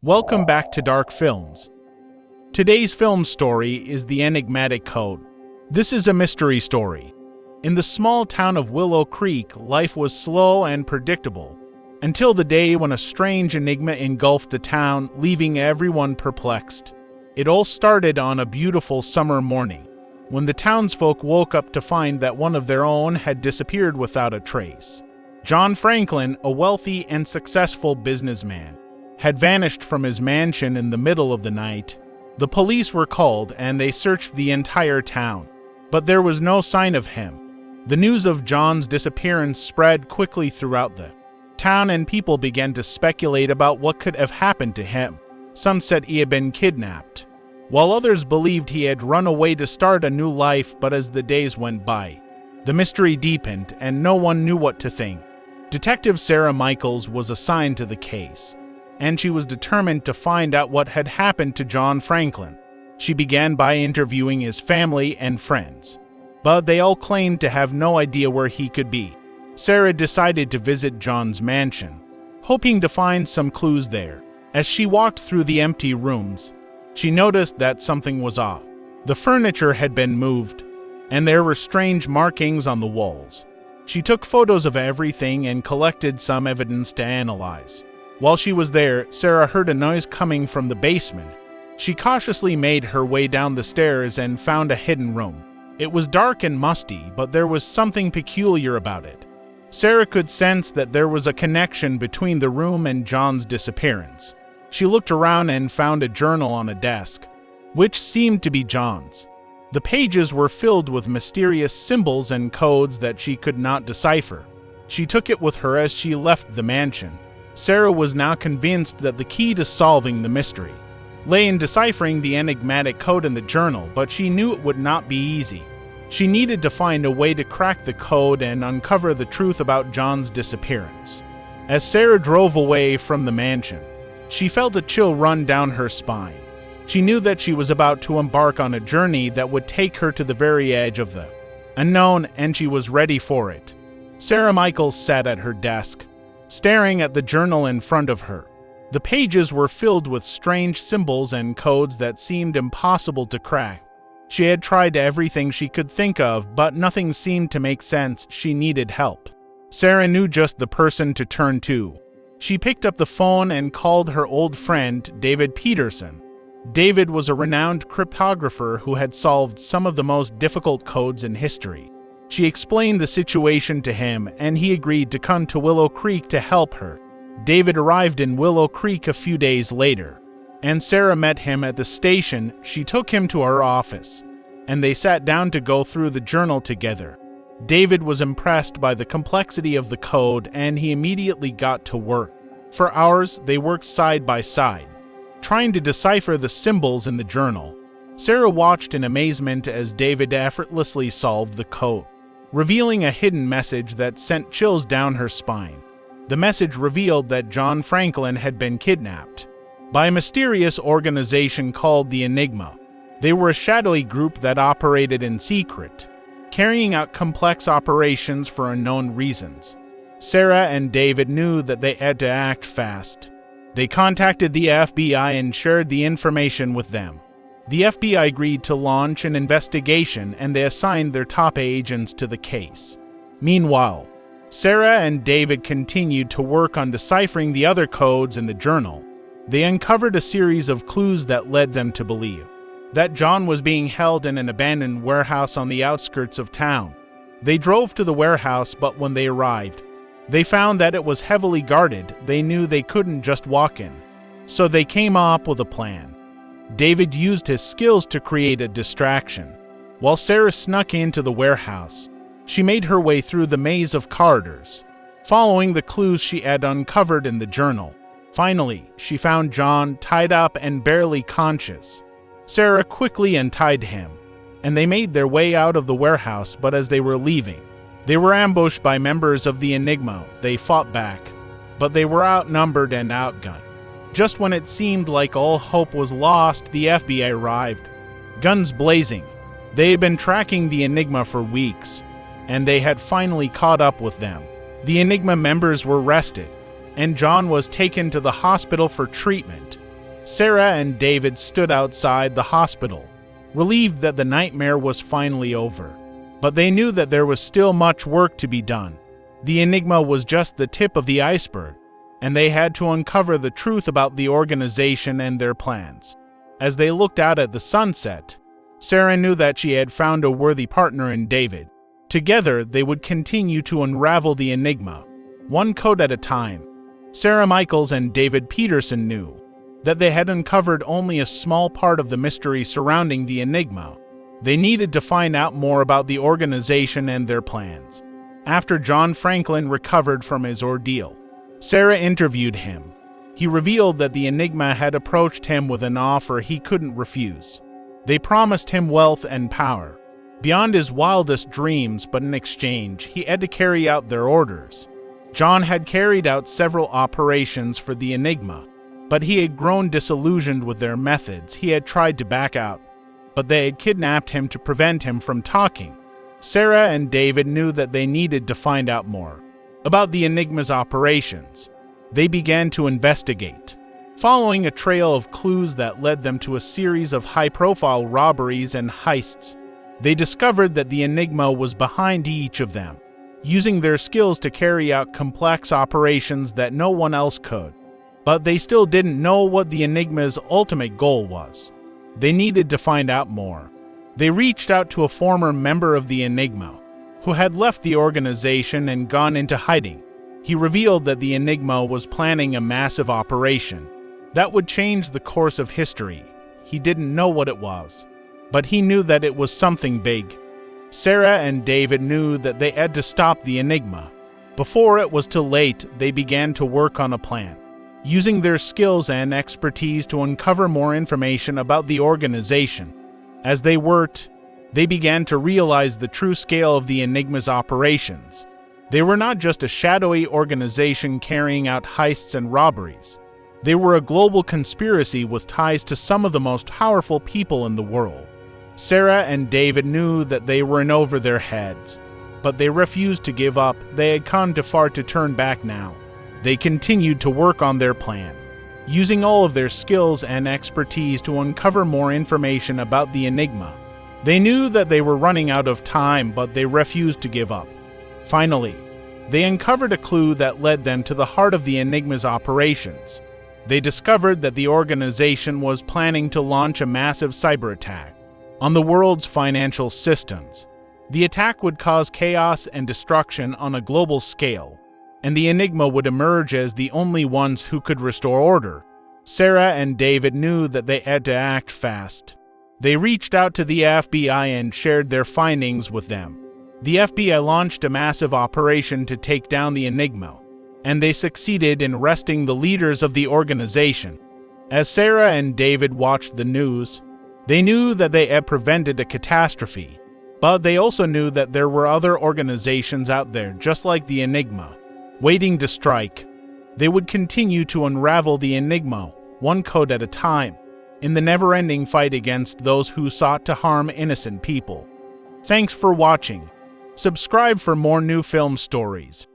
Welcome back to Dark Films. Today's film story is The Enigmatic Code. This is a mystery story. In the small town of Willow Creek, life was slow and predictable, until the day when a strange enigma engulfed the town, leaving everyone perplexed. It all started on a beautiful summer morning, when the townsfolk woke up to find that one of their own had disappeared without a trace. John Franklin, a wealthy and successful businessman, had vanished from his mansion in the middle of the night. The police were called and they searched the entire town, but there was no sign of him. The news of John's disappearance spread quickly throughout the town and people began to speculate about what could have happened to him. Some said he had been kidnapped, while others believed he had run away to start a new life. But as the days went by, the mystery deepened and no one knew what to think. Detective Sarah Michaels was assigned to the case, and she was determined to find out what had happened to John Franklin. She began by interviewing his family and friends, but they all claimed to have no idea where he could be. Sarah decided to visit John's mansion, hoping to find some clues there. As she walked through the empty rooms, she noticed that something was off. The furniture had been moved, and there were strange markings on the walls. She took photos of everything and collected some evidence to analyze. While she was there, Sarah heard a noise coming from the basement. She cautiously made her way down the stairs and found a hidden room. It was dark and musty, but there was something peculiar about it. Sarah could sense that there was a connection between the room and John's disappearance. She looked around and found a journal on a desk, which seemed to be John's. The pages were filled with mysterious symbols and codes that she could not decipher. She took it with her as she left the mansion. Sarah was now convinced that the key to solving the mystery lay in deciphering the enigmatic code in the journal, but she knew it would not be easy. She needed to find a way to crack the code and uncover the truth about John's disappearance. As Sarah drove away from the mansion, she felt a chill run down her spine. She knew that she was about to embark on a journey that would take her to the very edge of the unknown, and she was ready for it. Sarah Michaels sat at her desk, staring at the journal in front of her. The pages were filled with strange symbols and codes that seemed impossible to crack. She had tried everything she could think of, but nothing seemed to make sense. She needed help. Sarah knew just the person to turn to. She picked up the phone and called her old friend, David Peterson. David was a renowned cryptographer who had solved some of the most difficult codes in history. She explained the situation to him, and he agreed to come to Willow Creek to help her. David arrived in Willow Creek a few days later, and Sarah met him at the station. She took him to her office, and they sat down to go through the journal together. David was impressed by the complexity of the code, and he immediately got to work. For hours, they worked side by side, trying to decipher the symbols in the journal. Sarah watched in amazement as David effortlessly solved the code, revealing a hidden message that sent chills down her spine. The message revealed that John Franklin had been kidnapped by a mysterious organization called the Enigma. They were a shadowy group that operated in secret, carrying out complex operations for unknown reasons. Sarah and David knew that they had to act fast. They contacted the FBI and shared the information with them. The FBI agreed to launch an investigation, and they assigned their top agents to the case. Meanwhile, Sarah and David continued to work on deciphering the other codes in the journal. They uncovered a series of clues that led them to believe that John was being held in an abandoned warehouse on the outskirts of town. They drove to the warehouse, but when they arrived, they found that it was heavily guarded. They knew they couldn't just walk in, so they came up with a plan. David used his skills to create a distraction. While Sarah snuck into the warehouse, she made her way through the maze of corridors, following the clues she had uncovered in the journal. Finally, she found John tied up and barely conscious. Sarah quickly untied him, and they made their way out of the warehouse, but as they were leaving, they were ambushed by members of the Enigma. They fought back, but they were outnumbered and outgunned. Just when it seemed like all hope was lost, the FBI arrived, guns blazing. They had been tracking the Enigma for weeks, and they had finally caught up with them. The Enigma members were arrested, and John was taken to the hospital for treatment. Sarah and David stood outside the hospital, relieved that the nightmare was finally over. But they knew that there was still much work to be done. The Enigma was just the tip of the iceberg, and they had to uncover the truth about the organization and their plans. As they looked out at the sunset, Sarah knew that she had found a worthy partner in David. Together, they would continue to unravel the Enigma, one code at a time. Sarah Michaels and David Peterson knew that they had uncovered only a small part of the mystery surrounding the Enigma. They needed to find out more about the organization and their plans. After John Franklin recovered from his ordeal, Sarah interviewed him. He revealed that the Enigma had approached him with an offer he couldn't refuse. They promised him wealth and power, beyond his wildest dreams, but in exchange, he had to carry out their orders. John had carried out several operations for the Enigma, but he had grown disillusioned with their methods. He had tried to back out, but they had kidnapped him to prevent him from talking. Sarah and David knew that they needed to find out more about the Enigma's operations. They began to investigate, following a trail of clues that led them to a series of high-profile robberies and heists. They discovered that the Enigma was behind each of them, using their skills to carry out complex operations that no one else could. But they still didn't know what the Enigma's ultimate goal was. They needed to find out more. They reached out to a former member of the Enigma, who had left the organization and gone into hiding. He revealed that the Enigma was planning a massive operation that would change the course of history. He didn't know what it was, but he knew that it was something big. Sarah and David knew that they had to stop the Enigma. Before it was too late, they began to work on a plan, using their skills and expertise to uncover more information about the organization. As they worked, they began to realize the true scale of the Enigma's operations. They were not just a shadowy organization carrying out heists and robberies. They were a global conspiracy with ties to some of the most powerful people in the world. Sarah and David knew that they were in over their heads, but they refused to give up. They had come too far to turn back now. They continued to work on their plan, using all of their skills and expertise to uncover more information about the Enigma. They knew that they were running out of time, but they refused to give up. Finally, they uncovered a clue that led them to the heart of the Enigma's operations. They discovered that the organization was planning to launch a massive cyberattack on the world's financial systems. The attack would cause chaos and destruction on a global scale, and the Enigma would emerge as the only ones who could restore order. Sarah and David knew that they had to act fast. They reached out to the FBI and shared their findings with them. The FBI launched a massive operation to take down the Enigma, and they succeeded in arresting the leaders of the organization. As Sarah and David watched the news, they knew that they had prevented a catastrophe, but they also knew that there were other organizations out there just like the Enigma, waiting to strike. They would continue to unravel the Enigma, one code at a time, in the never-ending fight against those who sought to harm innocent people. Thanks for watching. Subscribe for more new film stories.